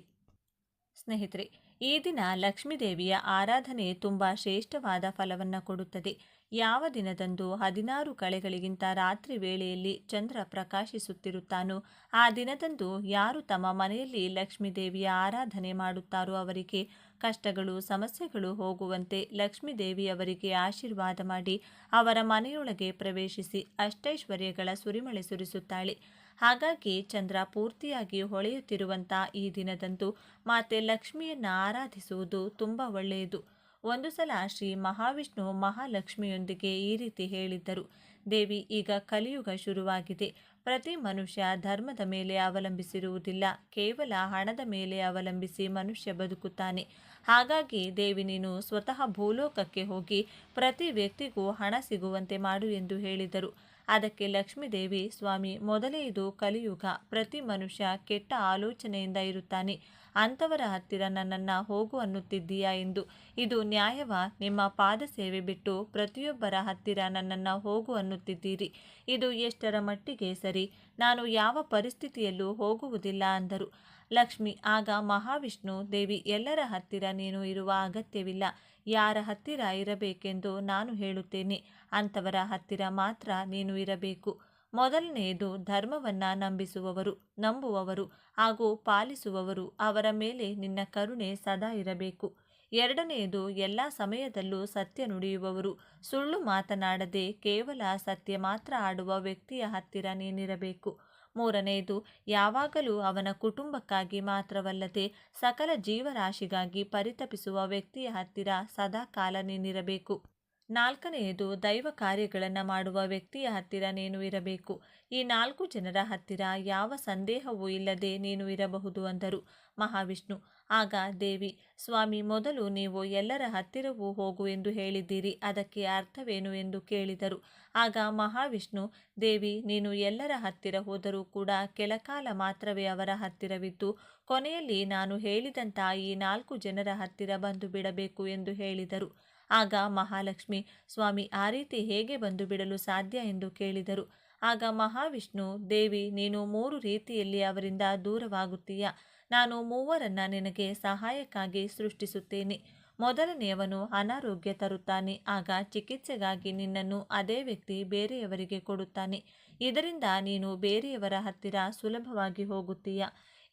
ಸ್ನೇಹಿತರೆ, ಈ ದಿನ ಲಕ್ಷ್ಮೀದೇವಿಯ ಆರಾಧನೆ ತುಂಬ ಶ್ರೇಷ್ಠವಾದ ಫಲವನ್ನು ಕೊಡುತ್ತದೆ. ಯಾವ ದಿನದಂದು 16 ಕಳೆಗಳಿಗಿಂತ ರಾತ್ರಿ ವೇಳೆಯಲ್ಲಿ ಚಂದ್ರ ಪ್ರಕಾಶಿಸುತ್ತಿರುತ್ತಾನೋ ಆ ದಿನದಂದು ಯಾರು ತಮ್ಮ ಮನೆಯಲ್ಲಿ ಲಕ್ಷ್ಮೀದೇವಿಯ ಆರಾಧನೆ ಮಾಡುತ್ತಾರೋ ಅವರಿಗೆ ಕಷ್ಟಗಳು ಸಮಸ್ಯೆಗಳು ಹೋಗುವಂತೆ ಲಕ್ಷ್ಮೀದೇವಿಯವರಿಗೆ ಆಶೀರ್ವಾದ ಮಾಡಿ ಅವರ ಮನೆಯೊಳಗೆ ಪ್ರವೇಶಿಸಿ ಅಷ್ಟೈಶ್ವರ್ಯಗಳ ಸುರಿಮಳೆ ಸುರಿಸುತ್ತಾಳೆ. ಹಾಗಾಗಿ ಚಂದ್ರ ಪೂರ್ತಿಯಾಗಿ ಹೊಳೆಯುತ್ತಿರುವಂಥ ಈ ದಿನದಂದು ಮಾತೆ ಲಕ್ಷ್ಮಿಯನ್ನು ಆರಾಧಿಸುವುದು ತುಂಬ ಒಳ್ಳೆಯದು. ಒಂದು ಸಲ ಶ್ರೀ ಮಹಾವಿಷ್ಣು ಮಹಾಲಕ್ಷ್ಮಿಯೊಂದಿಗೆ ಈ ರೀತಿ ಹೇಳಿದ್ದರು, ದೇವಿ, ಈಗ ಕಲಿಯುಗ ಶುರುವಾಗಿದೆ. ಪ್ರತಿ ಮನುಷ್ಯ ಧರ್ಮದ ಮೇಲೆ ಅವಲಂಬಿಸಿರುವುದಿಲ್ಲ, ಕೇವಲ ಹಣದ ಮೇಲೆ ಅವಲಂಬಿಸಿ ಮನುಷ್ಯ ಬದುಕುತ್ತಾನೆ. ಹಾಗಾಗಿ ದೇವಿ, ನೀನು ಸ್ವತಃ ಭೂಲೋಕಕ್ಕೆ ಹೋಗಿ ಪ್ರತಿ ವ್ಯಕ್ತಿಗೂ ಹಣ ಸಿಗುವಂತೆ ಮಾಡು ಎಂದು ಹೇಳಿದರು. ಅದಕ್ಕೆ ಲಕ್ಷ್ಮೀದೇವಿ, ಸ್ವಾಮಿ, ಮೊದಲೇ ಇದು ಕಲಿಯುಗ, ಪ್ರತಿ ಮನುಷ್ಯ ಕೆಟ್ಟ ಆಲೋಚನೆಯಿಂದ ಇರುತ್ತಾನೆ, ಅಂಥವರ ಹತ್ತಿರ ನನ್ನನ್ನು ಹೋಗು ಅನ್ನುತ್ತಿದ್ದೀಯಾ ಎಂದು. ಇದು ನ್ಯಾಯವಾ? ನಿಮ್ಮ ಪಾದ ಸೇವೆ ಬಿಟ್ಟು ಪ್ರತಿಯೊಬ್ಬರ ಹತ್ತಿರ ನನ್ನನ್ನು ಹೋಗು ಅನ್ನುತ್ತಿದ್ದೀರಿ. ಇದು ಎಷ್ಟರ ಮಟ್ಟಿಗೆ ಸರಿ? ನಾನು ಯಾವ ಪರಿಸ್ಥಿತಿಯಲ್ಲೂ ಹೋಗುವುದಿಲ್ಲ ಅಂದರು. ಲಕ್ಷ್ಮಿ ಆಗ ಮಹಾವಿಷ್ಣು, ದೇವಿ, ಎಲ್ಲರ ಹತ್ತಿರ ನೀನು ಇರುವ ಅಗತ್ಯವಿಲ್ಲ. ಯಾರ ಹತ್ತಿರ ಇರಬೇಕೆಂದು ನಾನು ಹೇಳುತ್ತೇನೆ ಅಂಥವರ ಹತ್ತಿರ ಮಾತ್ರ ನೀನು ಇರಬೇಕು. ಮೊದಲನೆಯದು ಧರ್ಮವನ್ನು ನಂಬುವವರು ಹಾಗೂ ಪಾಲಿಸುವವರು, ಅವರ ಮೇಲೆ ನಿನ್ನ ಕರುಣೆ ಸದಾ ಇರಬೇಕು. ಎರಡನೆಯದು ಎಲ್ಲ ಸಮಯದಲ್ಲೂ ಸತ್ಯ ನುಡಿಯುವವರು, ಸುಳ್ಳು ಮಾತನಾಡದೆ ಕೇವಲ ಸತ್ಯ ಮಾತ್ರ ಆಡುವ ವ್ಯಕ್ತಿಯ ಹತ್ತಿರ ನೀನಿರಬೇಕು. ಮೂರನೆಯದು ಯಾವಾಗಲೂ ಅವನ ಕುಟುಂಬಕ್ಕಾಗಿ ಮಾತ್ರವಲ್ಲದೆ ಸಕಲ ಜೀವರಾಶಿಗಾಗಿ ಪರಿತಪಿಸುವ ವ್ಯಕ್ತಿಯ ಹತ್ತಿರ ಸದಾ ಕಾಲ ನೀನಿರಬೇಕು. ನಾಲ್ಕನೆಯದು ದೈವ ಕಾರ್ಯಗಳನ್ನು ಮಾಡುವ ವ್ಯಕ್ತಿಯ ಹತ್ತಿರ ನೀನು ಇರಬೇಕು. ಈ 4 ಜನರ ಹತ್ತಿರ ಯಾವ ಸಂದೇಹವೂ ಇಲ್ಲದೆ ನೀನು ಇರಬಹುದು ಅಂದರು ಮಹಾವಿಷ್ಣು. ಆಗ ದೇವಿ, ಸ್ವಾಮಿ, ಮೊದಲು ನೀವು ಎಲ್ಲರ ಹತ್ತಿರವೂ ಹೋಗು ಎಂದು ಹೇಳಿದ್ದೀರಿ, ಅದಕ್ಕೆ ಅರ್ಥವೇನು ಎಂದು ಕೇಳಿದರು. ಆಗ ಮಹಾವಿಷ್ಣು, ದೇವಿ, ನೀನು ಎಲ್ಲರ ಹತ್ತಿರ ಹೋದರೂ ಕೂಡ ಕೆಲಕಾಲ ಮಾತ್ರವೇ ಅವರ ಹತ್ತಿರವಿದ್ದು ಕೊನೆಯಲ್ಲಿ ನಾನು ಹೇಳಿದಂಥ ಈ 4 ಜನರ ಹತ್ತಿರ ಬಂದು ಬಿಡಬೇಕು ಎಂದು ಹೇಳಿದರು. ಆಗ ಮಹಾಲಕ್ಷ್ಮಿ, ಸ್ವಾಮಿ, ಆ ರೀತಿ ಹೇಗೆ ಬಂದು ಬಿಡಲು ಸಾಧ್ಯ ಎಂದು ಕೇಳಿದರು. ಆಗ ಮಹಾವಿಷ್ಣು, ದೇವಿ, ನೀನು 3 ರೀತಿಯಲ್ಲಿ ಅವರಿಂದ ದೂರವಾಗುತ್ತೀಯ. ನಾನು 3ರನ್ನು ನಿನಗೆ ಸಹಾಯಕ್ಕಾಗಿ ಸೃಷ್ಟಿಸುತ್ತೇನೆ. ಮೊದಲನೆಯವನು ಅನಾರೋಗ್ಯ ತರುತ್ತಾನೆ, ಆಗ ಚಿಕಿತ್ಸೆಗಾಗಿ ನಿನ್ನನ್ನು ಅದೇ ವ್ಯಕ್ತಿ ಬೇರೆಯವರಿಗೆ ಕೊಡುತ್ತಾನೆ. ಇದರಿಂದ ನೀನು ಬೇರೆಯವರ ಹತ್ತಿರ ಸುಲಭವಾಗಿ ಹೋಗುತ್ತೀಯ.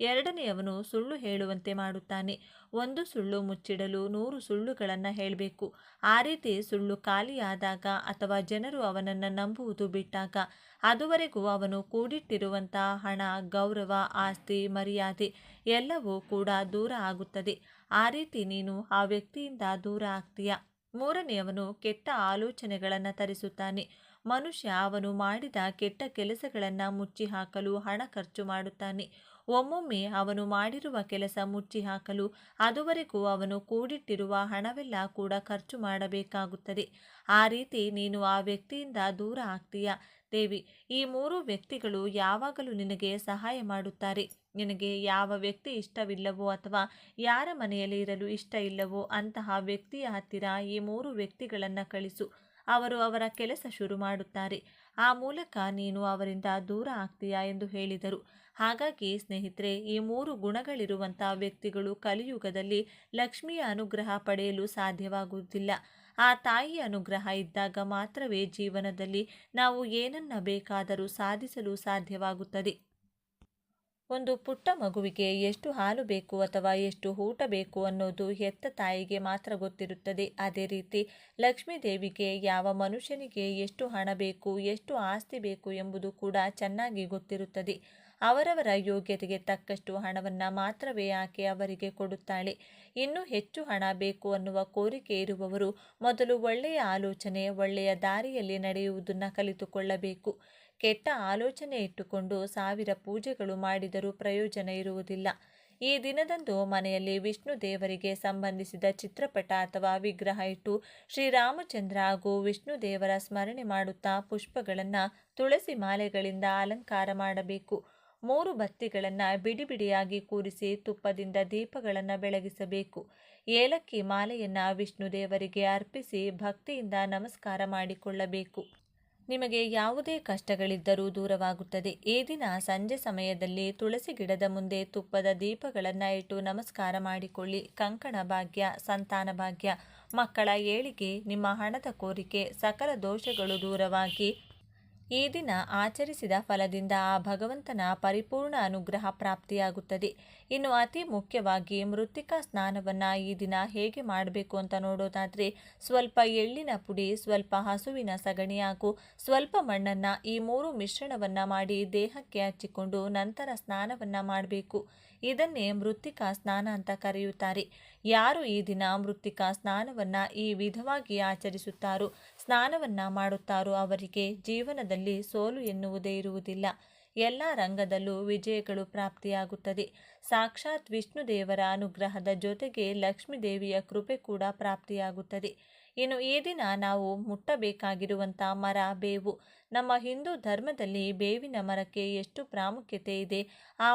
ಎರಡನೆಯವನು ಸುಳ್ಳು ಹೇಳುವಂತೆ ಮಾಡುತ್ತಾನೆ. 1 ಸುಳ್ಳು ಮುಚ್ಚಿಡಲು 100 ಸುಳ್ಳುಗಳನ್ನು ಹೇಳಬೇಕು. ಆ ರೀತಿ ಸುಳ್ಳು ಖಾಲಿಯಾದಾಗ ಅಥವಾ ಜನರು ಅವನನ್ನು ನಂಬುವುದು ಬಿಟ್ಟಾಗ ಅದುವರೆಗೂ ಅವನು ಕೂಡಿಟ್ಟಿರುವಂಥ ಹಣ, ಗೌರವ, ಆಸ್ತಿ, ಮರ್ಯಾದೆ ಎಲ್ಲವೂ ಕೂಡ ದೂರ ಆಗುತ್ತದೆ. ಆ ರೀತಿ ನೀನು ಆ ವ್ಯಕ್ತಿಯಿಂದ ದೂರ ಆಗ್ತೀಯ. ಮೂರನೆಯವನು ಕೆಟ್ಟ ಆಲೋಚನೆಗಳನ್ನು ತರಿಸುತ್ತಾನೆ. ಮನುಷ್ಯ ಅವನು ಮಾಡಿದ ಕೆಟ್ಟ ಕೆಲಸಗಳನ್ನು ಮುಚ್ಚಿ ಹಾಕಲು ಹಣ ಖರ್ಚು ಮಾಡುತ್ತಾನೆ. ಒಮ್ಮೊಮ್ಮೆ ಅವನು ಮಾಡಿರುವ ಕೆಲಸ ಮುಚ್ಚಿ ಹಾಕಲು ಅದುವರೆಗೂ ಅವನು ಕೂಡಿಟ್ಟಿರುವ ಹಣವೆಲ್ಲ ಕೂಡ ಖರ್ಚು ಮಾಡಬೇಕಾಗುತ್ತದೆ. ಆ ರೀತಿ ನೀನು ಆ ವ್ಯಕ್ತಿಯಿಂದ ದೂರ ಆಗ್ತೀಯ. ದೇವಿ, ಈ 3 ವ್ಯಕ್ತಿಗಳು ಯಾವಾಗಲೂ ನಿನಗೆ ಸಹಾಯ ಮಾಡುತ್ತಾರೆ. ನಿನಗೆ ಯಾವ ವ್ಯಕ್ತಿ ಇಷ್ಟವಿಲ್ಲವೋ ಅಥವಾ ಯಾರ ಮನೆಯಲ್ಲಿ ಇರಲು ಇಷ್ಟ ಇಲ್ಲವೋ ಅಂತಹ ವ್ಯಕ್ತಿಯ ಹತ್ತಿರ ಈ 3 ವ್ಯಕ್ತಿಗಳನ್ನು ಕಳಿಸು. ಅವರು ಅವರ ಕೆಲಸ ಶುರು ಮಾಡುತ್ತಾರೆ. ಆ ಮೂಲಕ ನೀನು ಅವರಿಂದ ದೂರ ಆಗ್ತೀಯಾ ಎಂದು ಹೇಳಿದರು. ಹಾಗಾಗಿ ಸ್ನೇಹಿತರೆ, ಈ 3 ಗುಣಗಳಿರುವಂಥ ವ್ಯಕ್ತಿಗಳು ಕಲಿಯುಗದಲ್ಲಿ ಲಕ್ಷ್ಮಿಯ ಅನುಗ್ರಹ ಪಡೆಯಲು ಸಾಧ್ಯವಾಗುವುದಿಲ್ಲ. ಆ ತಾಯಿಯ ಅನುಗ್ರಹ ಇದ್ದಾಗ ಮಾತ್ರವೇ ಜೀವನದಲ್ಲಿ ನಾವು ಏನನ್ನ ಬೇಕಾದರೂ ಸಾಧಿಸಲು ಸಾಧ್ಯವಾಗುತ್ತದೆ. ಒಂದು ಪುಟ್ಟ ಮಗುವಿಗೆ ಎಷ್ಟು ಹಾಲು ಬೇಕು ಅಥವಾ ಎಷ್ಟು ಊಟ ಬೇಕು ಅನ್ನೋದು ಹೆತ್ತ ತಾಯಿಗೆ ಮಾತ್ರ ಗೊತ್ತಿರುತ್ತದೆ. ಅದೇ ರೀತಿ ಲಕ್ಷ್ಮೀದೇವಿಗೆ ಯಾವ ಮನುಷ್ಯನಿಗೆ ಎಷ್ಟು ಹಣ ಬೇಕು, ಎಷ್ಟು ಆಸ್ತಿ ಬೇಕು ಎಂಬುದು ಕೂಡ ಚೆನ್ನಾಗಿ ಗೊತ್ತಿರುತ್ತದೆ. ಅವರವರ ಯೋಗ್ಯತೆಗೆ ತಕ್ಕಷ್ಟು ಹಣವನ್ನು ಮಾತ್ರವೇ ಆಕೆ ಅವರಿಗೆ ಕೊಡುತ್ತಾಳೆ. ಇನ್ನೂ ಹೆಚ್ಚು ಹಣ ಬೇಕು ಅನ್ನುವ ಕೋರಿಕೆ ಇರುವವರು ಮೊದಲು ಒಳ್ಳೆಯ ಆಲೋಚನೆ, ಒಳ್ಳೆಯ ದಾರಿಯಲ್ಲಿ ನಡೆಯುವುದನ್ನು ಕಲಿತುಕೊಳ್ಳಬೇಕು. ಕೆಟ್ಟ ಆಲೋಚನೆ ಇಟ್ಟುಕೊಂಡು 1000 ಪೂಜೆಗಳು ಮಾಡಿದರೂ ಪ್ರಯೋಜನ ಇರುವುದಿಲ್ಲ. ಈ ದಿನದಂದು ಮನೆಯಲ್ಲಿ ವಿಷ್ಣು ದೇವರಿಗೆ ಸಂಬಂಧಿಸಿದ ಚಿತ್ರಪಟ ಅಥವಾ ವಿಗ್ರಹ ಇಟ್ಟು ಶ್ರೀರಾಮಚಂದ್ರ ಹಾಗೂ ವಿಷ್ಣು ದೇವರ ಸ್ಮರಣೆ ಮಾಡುತ್ತಾ ಪುಷ್ಪಗಳನ್ನು ತುಳಸಿ ಮಾಲೆಗಳಿಂದ ಅಲಂಕಾರ ಮಾಡಬೇಕು. 3 ಬತ್ತಿಗಳನ್ನು ಬಿಡಿ ಬಿಡಿಯಾಗಿ ಕೂರಿಸಿ ತುಪ್ಪದಿಂದ ದೀಪಗಳನ್ನು ಬೆಳಗಿಸಬೇಕು. ಏಲಕ್ಕಿ ಮಾಲೆಯನ್ನು ವಿಷ್ಣು ದೇವರಿಗೆ ಅರ್ಪಿಸಿ ಭಕ್ತಿಯಿಂದ ನಮಸ್ಕಾರ ಮಾಡಿಕೊಳ್ಳಬೇಕು. ನಿಮಗೆ ಯಾವುದೇ ಕಷ್ಟಗಳಿದ್ದರೂ ದೂರವಾಗುತ್ತದೆ. ಈ ದಿನ ಸಂಜೆ ಸಮಯದಲ್ಲಿ ತುಳಸಿ ಗಿಡದ ಮುಂದೆ ತುಪ್ಪದ ದೀಪಗಳನ್ನು ಇಟ್ಟು ನಮಸ್ಕಾರ ಮಾಡಿಕೊಳ್ಳಿ. ಕಂಕಣ ಭಾಗ್ಯ, ಸಂತಾನ ಭಾಗ್ಯ, ಮಕ್ಕಳ ಏಳಿಗೆ, ನಿಮ್ಮ ಹಣದ ಕೋರಿಕೆ, ಸಕಲ ದೋಷಗಳು ದೂರವಾಗಿ ಈ ದಿನ ಆಚರಿಸಿದ ಫಲದಿಂದ ಆ ಭಗವಂತನ ಪರಿಪೂರ್ಣ ಅನುಗ್ರಹ ಪ್ರಾಪ್ತಿಯಾಗುತ್ತದೆ. ಇನ್ನು ಅತಿ ಮುಖ್ಯವಾಗಿ ಮೃತ್ತಿಕಾ ಸ್ನಾನವನ್ನು ಈ ದಿನ ಹೇಗೆ ಮಾಡಬೇಕು ಅಂತ ನೋಡೋದಾದರೆ, ಸ್ವಲ್ಪ ಎಳ್ಳಿನ ಪುಡಿ, ಸ್ವಲ್ಪ ಹಸುವಿನ ಸಗಣಿ ಹಾಗೂ ಸ್ವಲ್ಪ ಮಣ್ಣನ್ನು ಈ 3 ಮಿಶ್ರಣವನ್ನು ಮಾಡಿ ದೇಹಕ್ಕೆ ಹಚ್ಚಿಕೊಂಡು ನಂತರ ಸ್ನಾನವನ್ನು ಮಾಡಬೇಕು. ಇದನ್ನೇ ಮೃತ್ತಿಕಾ ಸ್ನಾನ ಅಂತ ಕರೆಯುತ್ತಾರೆ. ಯಾರು ಈ ದಿನ ಮೃತ್ತಿಕಾ ಸ್ನಾನವನ್ನು ಈ ವಿಧವಾಗಿ ಆಚರಿಸುತ್ತಾರೋ, ಸ್ನಾನವನ್ನು ಮಾಡುತ್ತಾರೋ ಅವರಿಗೆ ಜೀವನದಲ್ಲಿ ಸೋಲು ಎನ್ನುವುದೇ ಇರುವುದಿಲ್ಲ. ಎಲ್ಲ ರಂಗದಲ್ಲೂ ವಿಜಯಗಳು ಪ್ರಾಪ್ತಿಯಾಗುತ್ತದೆ. ಸಾಕ್ಷಾತ್ ವಿಷ್ಣು ದೇವರ ಅನುಗ್ರಹದ ಜೊತೆಗೆ ಲಕ್ಷ್ಮೀ ದೇವಿಯ ಕೃಪೆ ಕೂಡ ಪ್ರಾಪ್ತಿಯಾಗುತ್ತದೆ. ಇನ್ನು ಈ ದಿನ ನಾವು ಮುಟ್ಟಬೇಕಾಗಿರುವಂಥ ಮರ ಬೇವು. ನಮ್ಮ ಹಿಂದೂ ಧರ್ಮದಲ್ಲಿ ಬೇವಿನ ಮರಕ್ಕೆ ಎಷ್ಟು ಪ್ರಾಮುಖ್ಯತೆ ಇದೆ. ಆ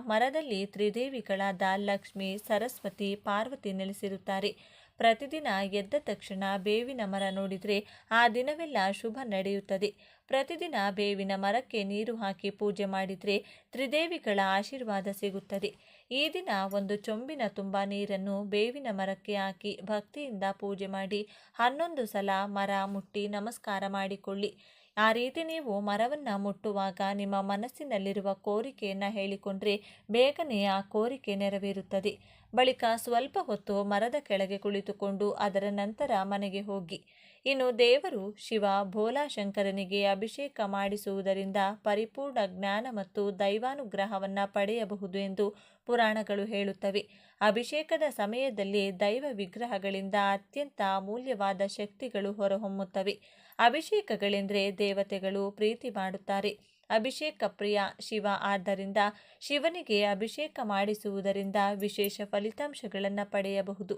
ಮರದಲ್ಲಿ ತ್ರಿದೇವಿಗಳಾದ ಲಕ್ಷ್ಮಿ, ಸರಸ್ವತಿ, ಪಾರ್ವತಿ ನೆಲೆಸಿರುತ್ತಾರೆ. ಪ್ರತಿದಿನ ಎದ್ದ ತಕ್ಷಣ ಬೇವಿನ ಮರ ನೋಡಿದರೆ ಆ ದಿನವೆಲ್ಲ ಶುಭ ನಡೆಯುತ್ತದೆ. ಪ್ರತಿದಿನ ಬೇವಿನ ಮರಕ್ಕೆ ನೀರು ಹಾಕಿ ಪೂಜೆ ಮಾಡಿದರೆ ತ್ರಿದೇವಿಗಳ ಆಶೀರ್ವಾದ ಸಿಗುತ್ತದೆ. ಈ ದಿನ ಒಂದು ಚೊಂಬಿನ ತುಂಬ ನೀರನ್ನು ಬೇವಿನ ಮರಕ್ಕೆ ಹಾಕಿ ಭಕ್ತಿಯಿಂದ ಪೂಜೆ ಮಾಡಿ 11 ಸಲ ಮರ ಮುಟ್ಟಿ ನಮಸ್ಕಾರ ಮಾಡಿಕೊಳ್ಳಿ. ಆ ರೀತಿ ನೀವು ಮರವನ್ನು ಮುಟ್ಟುವಾಗ ನಿಮ್ಮ ಮನಸ್ಸಿನಲ್ಲಿರುವ ಕೋರಿಕೆಯನ್ನು ಹೇಳಿಕೊಂಡ್ರೆ ಬೇಗನೆ ಆ ಕೋರಿಕೆ ನೆರವೇರುತ್ತದೆ. ಬಳಿಕ ಸ್ವಲ್ಪ ಹೊತ್ತು ಮರದ ಕೆಳಗೆ ಕುಳಿತುಕೊಂಡು ಅದರ ನಂತರ ಮನೆಗೆ ಹೋಗಿ. ಇನ್ನು ದೇವರು ಶಿವ ಭೋಲಾಶಂಕರನಿಗೆ ಅಭಿಷೇಕ ಮಾಡಿಸುವುದರಿಂದ ಪರಿಪೂರ್ಣ ಜ್ಞಾನ ಮತ್ತು ದೈವಾನುಗ್ರಹವನ್ನು ಪಡೆಯಬಹುದು ಎಂದು ಪುರಾಣಗಳು ಹೇಳುತ್ತವೆ. ಅಭಿಷೇಕದ ಸಮಯದಲ್ಲಿ ದೈವ ವಿಗ್ರಹಗಳಿಂದ ಅತ್ಯಂತ ಅಮೂಲ್ಯವಾದ ಶಕ್ತಿಗಳು ಹೊರಹೊಮ್ಮುತ್ತವೆ. ಅಭಿಷೇಕಗಳೆಂದರೆ ದೇವತೆಗಳು ಪ್ರೀತಿ ಮಾಡುತ್ತಾರೆ. ಅಭಿಷೇಕ ಪ್ರಿಯ ಶಿವ. ಆದ್ದರಿಂದ ಶಿವನಿಗೆ ಅಭಿಷೇಕ ಮಾಡಿಸುವುದರಿಂದ ವಿಶೇಷ ಫಲಿತಾಂಶಗಳನ್ನು ಪಡೆಯಬಹುದು.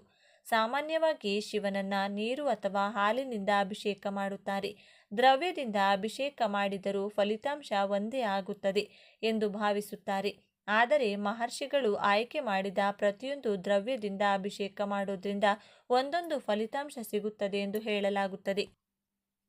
ಸಾಮಾನ್ಯವಾಗಿ ಶಿವನನ್ನ ನೀರು ಅಥವಾ ಹಾಲಿನಿಂದ ಅಭಿಷೇಕ ಮಾಡುತ್ತಾರೆ. ದ್ರವ್ಯದಿಂದ ಅಭಿಷೇಕ ಮಾಡಿದರೂ ಫಲಿತಾಂಶ ಒಂದೇ ಆಗುತ್ತದೆ ಎಂದು ಭಾವಿಸುತ್ತಾರೆ. ಆದರೆ ಮಹರ್ಷಿಗಳು ಆಯ್ಕೆ ಮಾಡಿದ ಪ್ರತಿಯೊಂದು ದ್ರವ್ಯದಿಂದ ಅಭಿಷೇಕ ಮಾಡೋದ್ರಿಂದ ಒಂದೊಂದು ಫಲಿತಾಂಶ ಸಿಗುತ್ತದೆ ಎಂದು ಹೇಳಲಾಗುತ್ತದೆ.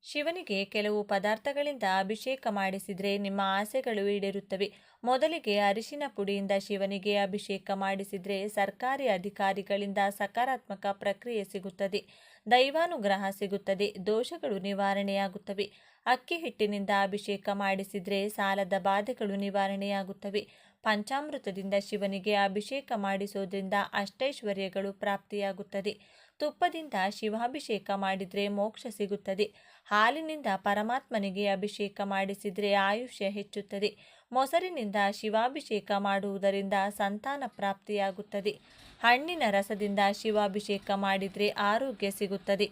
ಶಿವನಿಗೆ ಕೆಲವು ಪದಾರ್ಥಗಳಿಂದ ಅಭಿಷೇಕ ಮಾಡಿಸಿದರೆ ನಿಮ್ಮ ಆಸೆಗಳು ಈಡೇರುತ್ತವೆ. ಮೊದಲಿಗೆ ಅರಿಶಿನ ಪುಡಿಯಿಂದ ಶಿವನಿಗೆ ಅಭಿಷೇಕ ಮಾಡಿಸಿದರೆ ಸರ್ಕಾರಿ ಅಧಿಕಾರಿಗಳಿಂದ ಸಕಾರಾತ್ಮಕ ಪ್ರಕ್ರಿಯೆ ಸಿಗುತ್ತದೆ. ದೈವಾನುಗ್ರಹ ಸಿಗುತ್ತದೆ. ದೋಷಗಳು ನಿವಾರಣೆಯಾಗುತ್ತವೆ. ಅಕ್ಕಿ ಹಿಟ್ಟಿನಿಂದ ಅಭಿಷೇಕ ಮಾಡಿಸಿದರೆ ಸಾಲದ ಬಾಧೆಗಳು ನಿವಾರಣೆಯಾಗುತ್ತವೆ. ಪಂಚಾಮೃತದಿಂದ ಶಿವನಿಗೆ ಅಭಿಷೇಕ ಮಾಡಿಸೋದ್ರಿಂದ ಅಷ್ಟೈಶ್ವರ್ಯಗಳು ಪ್ರಾಪ್ತಿಯಾಗುತ್ತದೆ. ತುಪ್ಪದಿಂದ ಶಿವಾಭಿಷೇಕ ಮಾಡಿದರೆ ಮೋಕ್ಷ ಸಿಗುತ್ತದೆ. ಹಾಲಿನಿಂದ ಪರಮಾತ್ಮನಿಗೆ ಅಭಿಷೇಕ ಮಾಡಿಸಿದರೆ ಆಯುಷ್ಯ ಹೆಚ್ಚುತ್ತದೆ. ಮೊಸರಿನಿಂದ ಶಿವಾಭಿಷೇಕ ಮಾಡುವುದರಿಂದ ಸಂತಾನ ಪ್ರಾಪ್ತಿಯಾಗುತ್ತದೆ. ಹಣ್ಣಿನ ರಸದಿಂದ ಶಿವಾಭಿಷೇಕ ಮಾಡಿದರೆ ಆರೋಗ್ಯ ಸಿಗುತ್ತದೆ.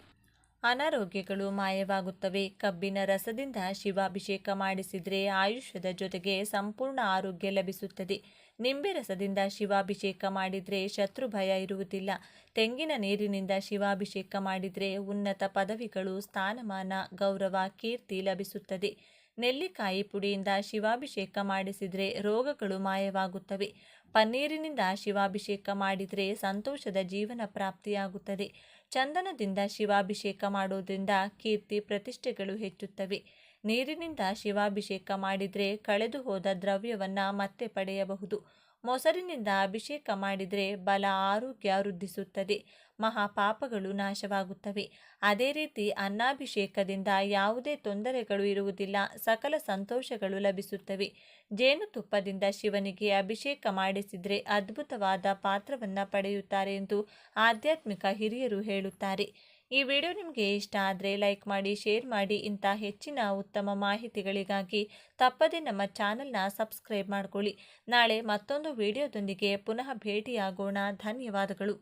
ಅನಾರೋಗ್ಯಗಳು ಮಾಯವಾಗುತ್ತವೆ. ಕಬ್ಬಿನ ರಸದಿಂದ ಶಿವಾಭಿಷೇಕ ಮಾಡಿಸಿದರೆ ಆಯುಷ್ಯದ ಜೊತೆಗೆ ಸಂಪೂರ್ಣ ಆರೋಗ್ಯ ಲಭಿಸುತ್ತದೆ. ನಿಂಬೆ ರಸದಿಂದ ಶಿವಾಭಿಷೇಕ ಮಾಡಿದರೆ ಶತ್ರು ಭಯ ಇರುವುದಿಲ್ಲ. ತೆಂಗಿನ ನೀರಿನಿಂದ ಶಿವಾಭಿಷೇಕ ಮಾಡಿದರೆ ಉನ್ನತ ಪದವಿಗಳು, ಸ್ಥಾನಮಾನ, ಗೌರವ, ಕೀರ್ತಿ ಲಭಿಸುತ್ತದೆ. ನೆಲ್ಲಿಕಾಯಿ ಪುಡಿಯಿಂದ ಶಿವಾಭಿಷೇಕ ಮಾಡಿಸಿದರೆ ರೋಗಗಳು ಮಾಯವಾಗುತ್ತವೆ. ಪನ್ನೀರಿನಿಂದ ಶಿವಾಭಿಷೇಕ ಮಾಡಿದರೆ ಸಂತೋಷದ ಜೀವನ ಪ್ರಾಪ್ತಿಯಾಗುತ್ತದೆ. ಚಂದನದಿಂದ ಶಿವಾಭಿಷೇಕ ಮಾಡೋದ್ರಿಂದ ಕೀರ್ತಿ ಪ್ರತಿಷ್ಠೆಗಳು ಹೆಚ್ಚುತ್ತವೆ. ನೀರಿನಿಂದ ಶಿವಾಭಿಷೇಕ ಮಾಡಿದರೆ ಕಳೆದು ಹೋದ ದ್ರವ್ಯವನ್ನು ಮತ್ತೆ ಪಡೆಯಬಹುದು. ಮೊಸರಿನಿಂದ ಅಭಿಷೇಕ ಮಾಡಿದರೆ ಬಲ, ಆರೋಗ್ಯ ವೃದ್ಧಿಸುತ್ತದೆ. ಮಹಾಪಾಪಗಳು ನಾಶವಾಗುತ್ತವೆ. ಅದೇ ರೀತಿ ಅನ್ನಾಭಿಷೇಕದಿಂದ ಯಾವುದೇ ತೊಂದರೆಗಳು ಇರುವುದಿಲ್ಲ. ಸಕಲ ಸಂತೋಷಗಳು ಲಭಿಸುತ್ತವೆ. ಜೇನುತುಪ್ಪದಿಂದ ಶಿವನಿಗೆ ಅಭಿಷೇಕ ಮಾಡಿಸಿದರೆ ಅದ್ಭುತವಾದ ಪಾತ್ರವನ್ನು ಪಡೆಯುತ್ತಾರೆ ಎಂದು ಆಧ್ಯಾತ್ಮಿಕ ಹಿರಿಯರು ಹೇಳುತ್ತಾರೆ. ಈ ವಿಡಿಯೋ ನಿಮಗೆ ಇಷ್ಟ ಆದರೆ ಲೈಕ್ ಮಾಡಿ, ಶೇರ್ ಮಾಡಿ. ಇಂಥ ಹೆಚ್ಚಿನ ಉತ್ತಮ ಮಾಹಿತಿಗಳಿಗಾಗಿ ತಪ್ಪದೇ ನಮ್ಮ ಚಾನಲ್ನ ಸಬ್ಸ್ಕ್ರೈಬ್ ಮಾಡಿಕೊಳ್ಳಿ. ನಾಳೆ ಮತ್ತೊಂದು ವಿಡಿಯೋದೊಂದಿಗೆ ಪುನಃ ಭೇಟಿಯಾಗೋಣ. ಧನ್ಯವಾದಗಳು.